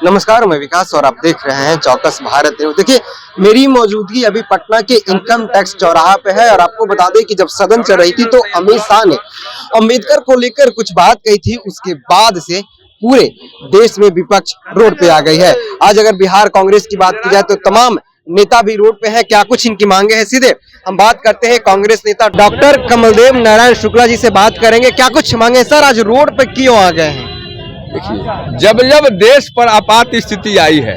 नमस्कार, मैं विकास और आप देख रहे हैं चौकस भारत न्यूज। देखिए, मेरी मौजूदगी अभी पटना के इनकम टैक्स चौराहा पे है और आपको बता दें कि जब सदन चल रही थी तो अमित शाह ने अंबेडकर को लेकर कुछ बात कही थी। उसके बाद से पूरे देश में विपक्ष रोड पे आ गई है। आज अगर बिहार कांग्रेस की बात की जाए तो तमाम नेता भी रोड पे है। क्या कुछ इनकी मांगे हैं, सीधे हम बात करते हैं कांग्रेस नेता डॉक्टर कमलदेव नारायण शुक्ला जी से बात करेंगे। क्या कुछ मांगे सर, आज रोड पे क्यों आ गए हैं? देखिए, जब जब देश पर आपात स्थिति आई है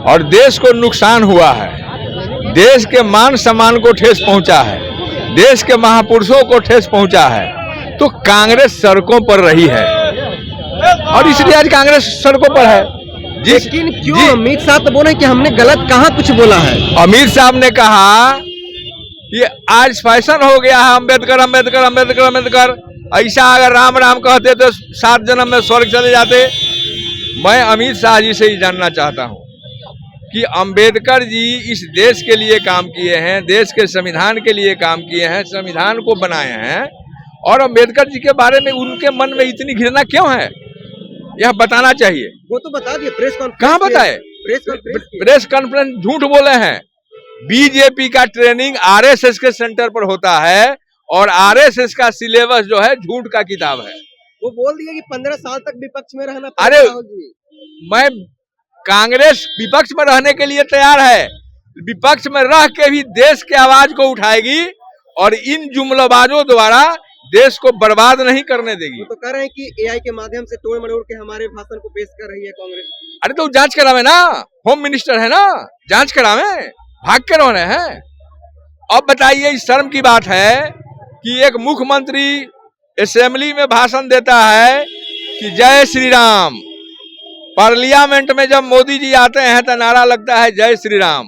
और देश को नुकसान हुआ है, देश के मान सम्मान को ठेस पहुंचा है, देश के महापुरुषों को ठेस पहुंचा है, तो कांग्रेस सड़कों पर रही है और इसलिए आज कांग्रेस सड़कों पर है। लेकिन क्यों अमित शाह तो बोले कि हमने गलत कहाँ कुछ बोला है? अमित साहब ने कहा कि आज फैशन हो गया है अम्बेडकर अम्बेडकर अम्बेडकर अम्बेडकर। ऐसा अगर राम राम कहते तो 7 जन्म में स्वर्ग चले जाते। मैं अमित शाह जी से ही जानना चाहता हूं कि अम्बेडकर जी इस देश के लिए काम किए हैं, देश के संविधान के लिए काम किए हैं, संविधान को बनाए हैं, और अम्बेडकर जी के बारे में उनके मन में इतनी घृणा क्यों है, यह बताना चाहिए। वो तो बता दिए, प्रेस कॉन्फ्रेंस कहाँ बताए? प्रेस कॉन्फ्रेंस झूठ बोले हैं। बीजेपी का ट्रेनिंग आरएसएस के सेंटर पर होता है और आरएसएस का सिलेबस जो है झूठ का किताब है। वो बोल दिया कि 15 साल तक विपक्ष में रहना। अरे मैं कांग्रेस विपक्ष में रहने के लिए तैयार है, विपक्ष में रह के भी देश के आवाज को उठाएगी और इन जुमलाबाजों द्वारा देश को बर्बाद नहीं करने देगी। तो कह रहे हैं कि एआई के माध्यम से तोड़ मरोड़ के हमारे भाषण को पेश कर रही है कांग्रेस। अरे तो जांच करावे ना, होम मिनिस्टर है ना, जांच करावे, भाग के रह रहे हैं। अब बताइए, इस शर्म की बात है कि एक मुख्यमंत्री असेंबली में भाषण देता है कि जय श्री राम। पार्लियामेंट में जब मोदी जी आते हैं तो नारा लगता है जय श्री राम।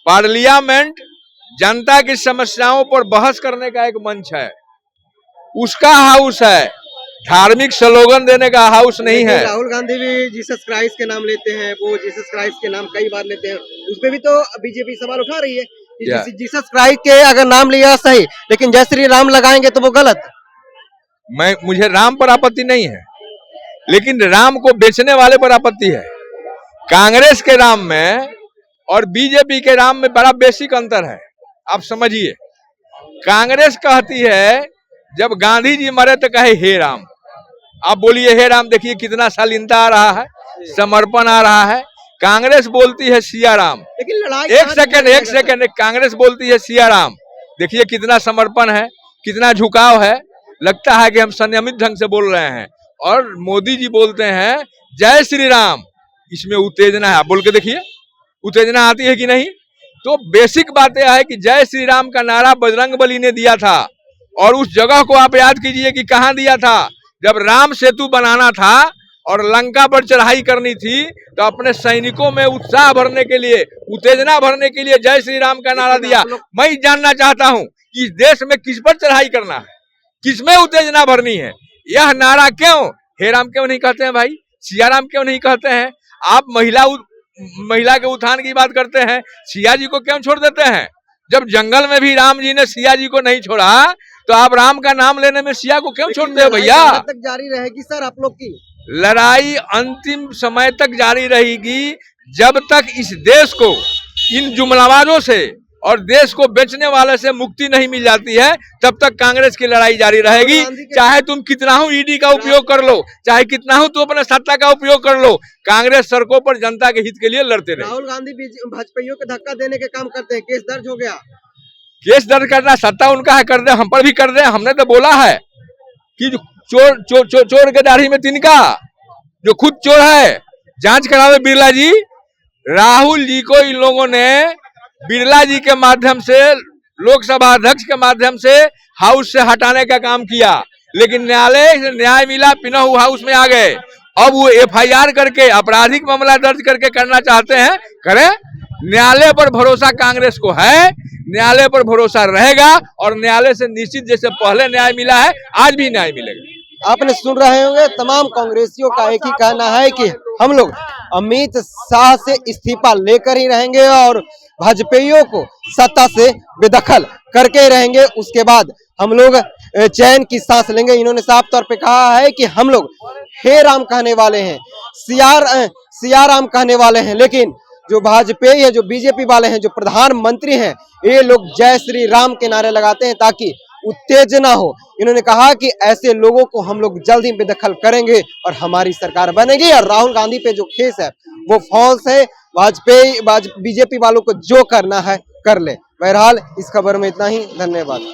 पार्लियामेंट जनता की समस्याओं पर बहस करने का एक मंच है, उसका हाउस है, धार्मिक स्लोगन देने का हाउस नहीं है। राहुल गांधी भी जीसस क्राइस्ट के नाम लेते हैं, वो जीसस क्राइस्ट के नाम कई बार लेते हैं, उसपे भी तो बीजेपी सवाल उठा रही है। जीसस क्राइस्ट के अगर नाम लिया सही, लेकिन जय श्री राम लगाएंगे तो वो गलत। मुझे राम पर आपत्ति नहीं है, लेकिन राम को बेचने वाले पर आपत्ति है। कांग्रेस के राम में और बीजेपी के राम में बड़ा बेसिक अंतर है, आप समझिए। कांग्रेस कहती है जब गांधी जी मरे तो कहे हे राम। आप बोलिए हे राम, देखिए कितना शालीनता आ रहा है, समर्पण आ रहा है। कांग्रेस बोलती है सिया राम। लेकिन लड़ाई एक सेकंड, कांग्रेस बोलती है सिया राम। देखिए कितना समर्पण है, कितना झुकाव है, लगता है कि हम संयमित ढंग से बोल रहे हैं। और मोदी जी बोलते हैं जय श्री राम, इसमें उत्तेजना है। आप बोल के देखिए, उत्तेजना आती है कि नहीं? तो बेसिक बात यह है कि जय श्री राम का नारा बजरंगबली ने दिया था, और उस जगह को आप याद कीजिए कि कहां दिया था। जब राम सेतु बनाना था और लंका पर चढ़ाई करनी थी तो अपने सैनिकों में उत्साह भरने के लिए, उत्तेजना भरने के लिए जय श्री राम का नारा दिया। मैं जानना चाहता हूं कि इस देश में किस पर चढ़ाई करना है, किसमें उत्तेजना भरनी है, यह नारा क्यों हे राम क्यों नहीं कहते हैं भाई, सिया राम क्यों नहीं कहते हैं? आप महिला के उत्थान की बात करते हैं, सिया जी को क्यों छोड़ देते हैं? जब जंगल में भी राम जी ने सिया जी को नहीं छोड़ा तो आप राम का नाम लेने में सिया को क्यों छोड़ते हो भैया? तक जारी रहेगी सर आप लोग की लड़ाई, अंतिम समय तक जारी रहेगी जब तक इस देश को इन जुमलाबाजों से और देश को बेचने वाले से मुक्ति नहीं मिल जाती है, तब तक कांग्रेस की लड़ाई जारी रहेगी। चाहे तुम कितना हो ईडी का उपयोग कर लो, चाहे कितना हो तुम अपने सत्ता का उपयोग कर लो, कांग्रेस सड़कों पर जनता के हित के लिए लड़ते रहे। राहुल गांधी भाजपाइयों के धक्का देने के काम करते हैं, केस दर्ज हो गया। केस दर्ज करना सत्ता उनका है, कर दे, हम पर भी कर दे। हमने तो बोला है कि चोर के दाढ़ी में तिनका, जो खुद चोर है जांच करावे बिरला जी। राहुल जी को इन लोगों ने बिरला जी के माध्यम से, लोकसभा अध्यक्ष के माध्यम से हाउस से हटाने का काम किया, लेकिन न्यायालय से न्याय मिला, पिनहू हाउस में आ गए। अब वो एफआईआर करके आपराधिक मामला दर्ज करके करना चाहते हैं, करें। न्यायालय पर भरोसा कांग्रेस को है, न्यायालय पर भरोसा रहेगा और न्यायालय से निश्चित जैसे पहले न्याय मिला है आज भी न्याय मिलेगा। आपने सुन रहे होंगे, तमाम कांग्रेसियों का एक ही कहना है कि हम लोग अमित शाह से इस्तीफा लेकर ही रहेंगे और भाजपाइयों को सत्ता से बेदखल करके रहेंगे। उसके बाद हम लोग चैन की सांस लेंगे। इन्होंने साफ तौर पे कहा है कि हम लोग हे राम कहने वाले हैं, सिया राम कहने वाले हैं, लेकिन जो भाजपा है, जो बीजेपी वाले हैं, जो प्रधानमंत्री हैं, ये लोग जय श्री राम के नारे लगाते हैं ताकि उत्तेजना हो। इन्होंने कहा कि ऐसे लोगों को हम लोग जल्द ही बेदखल करेंगे और हमारी सरकार बनेगी। और राहुल गांधी पे जो केस है वो फॉल्स है। बीजेपी वालों को जो करना है कर ले। बहरहाल इस खबर में इतना ही। धन्यवाद।